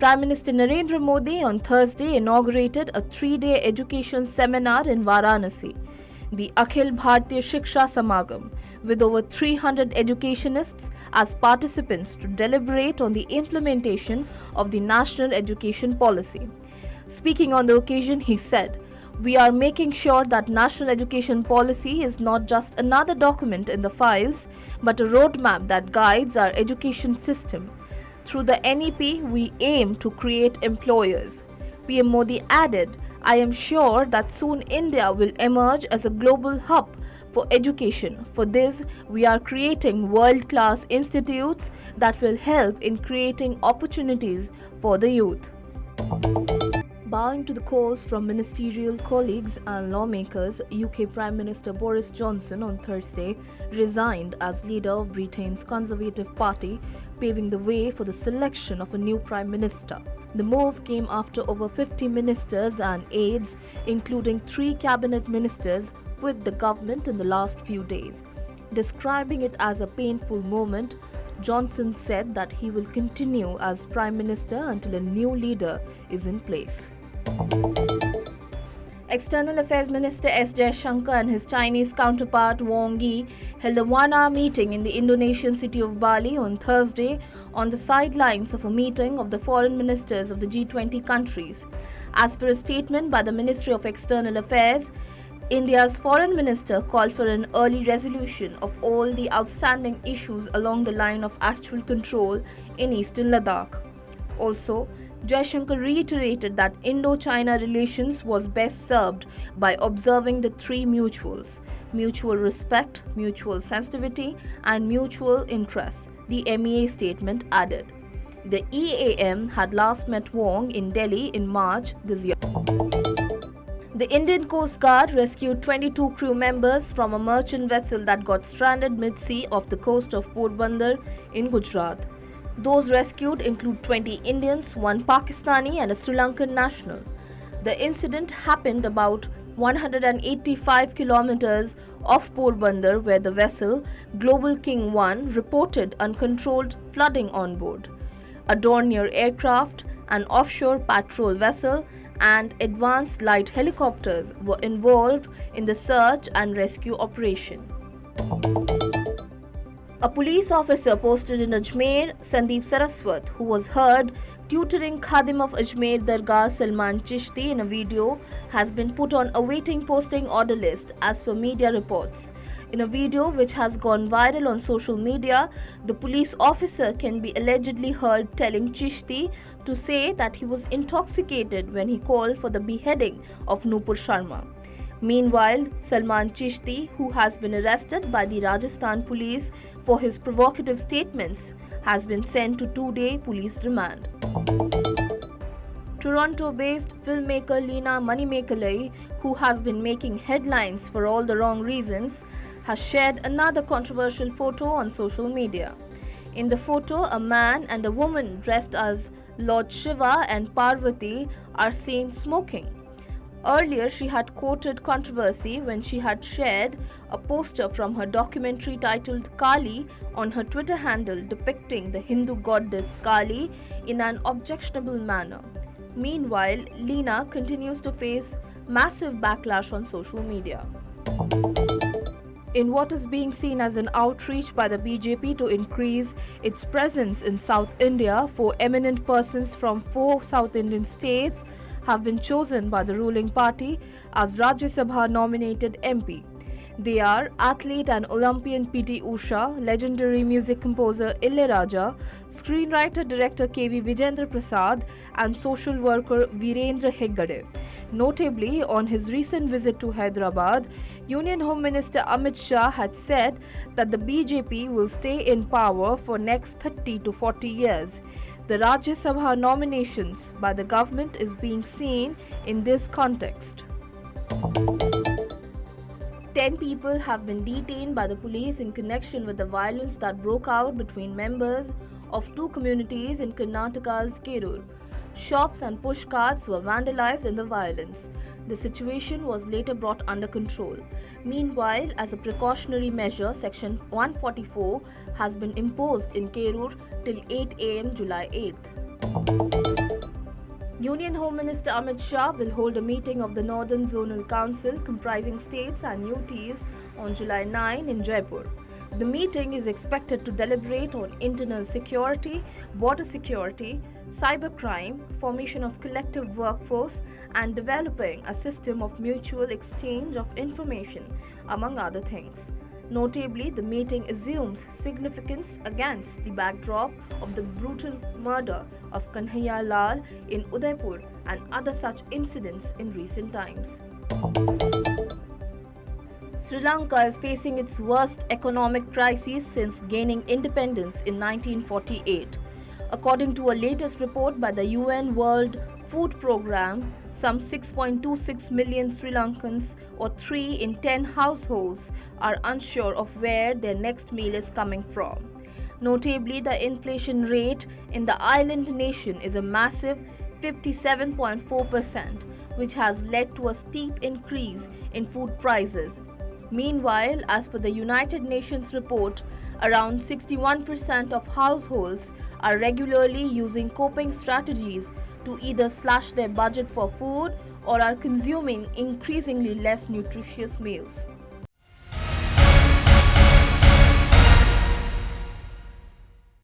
Prime Minister Narendra Modi on Thursday inaugurated a 3-day education seminar in Varanasi, the Akhil Bharatiya Shiksha Samagam, with over 300 educationists as participants to deliberate on the implementation of the national education policy. Speaking on the occasion, he said, "We are making sure that national education policy is not just another document in the files, but a roadmap that guides our education system. Through the NEP, we aim to create employers." PM Modi added, "I am sure that soon India will emerge as a global hub for education. For this, we are creating world-class institutes that will help in creating opportunities for the youth." Bowing to the calls from ministerial colleagues and lawmakers, UK Prime Minister Boris Johnson on Thursday resigned as leader of Britain's Conservative Party, paving the way for the selection of a new Prime Minister. The move came after over 50 ministers and aides, including 3 cabinet ministers, quit the government in the last few days. Describing it as a painful moment, Johnson said that he will continue as Prime Minister until a new leader is in place. External Affairs Minister S Jaishankar and his Chinese counterpart Wang Yi held a one-hour meeting in the Indonesian city of Bali on Thursday on the sidelines of a meeting of the foreign ministers of the G20 countries. As per a statement by the Ministry of External Affairs, India's foreign minister called for an early resolution of all the outstanding issues along the line of actual control in eastern Ladakh. Also, Jaishankar reiterated that Indo-China relations was best served by observing the 3 mutuals: mutual respect, mutual sensitivity, and mutual interest, the MEA statement added. The EAM had last met Wang in Delhi in March this year. The Indian Coast Guard rescued 22 crew members from a merchant vessel that got stranded mid-sea off the coast of Porbandar in Gujarat. Those rescued include 20 Indians, 1 Pakistani and a Sri Lankan national. The incident happened about 185 kilometers off Porbandar, where the vessel Global King 1 reported uncontrolled flooding on board. A Dornier aircraft, an offshore patrol vessel and advanced light helicopters were involved in the search and rescue operation. A police officer posted in Ajmer, Sandeep Saraswat, who was heard tutoring Khadim of Ajmer Dargah Salman Chishti in a video, has been put on awaiting posting order list as per media reports. In a video which has gone viral on social media, the police officer can be allegedly heard telling Chishti to say that he was intoxicated when he called for the beheading of Nupur Sharma. Meanwhile, Salman Chishti, who has been arrested by the Rajasthan police for his provocative statements, has been sent to 2-day police remand. Toronto-based filmmaker Lena Manimekale, who has been making headlines for all the wrong reasons, has shared another controversial photo on social media. In the photo, a man and a woman dressed as Lord Shiva and Parvati are seen smoking. Earlier, she had quoted controversy when she had shared a poster from her documentary titled Kali on her Twitter handle depicting the Hindu goddess Kali in an objectionable manner. Meanwhile, Lena continues to face massive backlash on social media. In what is being seen as an outreach by the BJP to increase its presence in South India, 4 eminent persons from 4 South Indian states have been chosen by the ruling party as Rajya Sabha nominated MP. They are athlete and Olympian PT Usha, legendary music composer Ilaiyaraaja, screenwriter-director KV Vijayendra Prasad, and social worker Virendra Heggade. Notably, on his recent visit to Hyderabad, Union Home Minister Amit Shah had said that the BJP will stay in power for next 30 to 40 years. The Rajya Sabha nominations by the government is being seen in this context. 10 people have been detained by the police in connection with the violence that broke out between members of 2 communities in Karnataka's Kerur. Shops and push carts were vandalized in the violence. The situation was later brought under control. Meanwhile, as a precautionary measure, Section 144 has been imposed in Kerur till 8 am July 8th. Union Home Minister Amit Shah will hold a meeting of the Northern Zonal Council comprising states and UTs on July 9 in Jaipur. The meeting is expected to deliberate on internal security, border security, cybercrime, formation of collective workforce, and developing a system of mutual exchange of information, among other things. Notably, the meeting assumes significance against the backdrop of the brutal murder of Kanhaiya Lal in Udaipur and other such incidents in recent times. Sri Lanka is facing its worst economic crisis since gaining independence in 1948. According to a latest report by the UN World Food Programme, some 6.26 million Sri Lankans, or 3 in 10 households, are unsure of where their next meal is coming from. Notably, the inflation rate in the island nation is a massive 57.4%, which has led to a steep increase in food prices. Meanwhile, as per the United Nations report, around 61% of households are regularly using coping strategies to either slash their budget for food or are consuming increasingly less nutritious meals.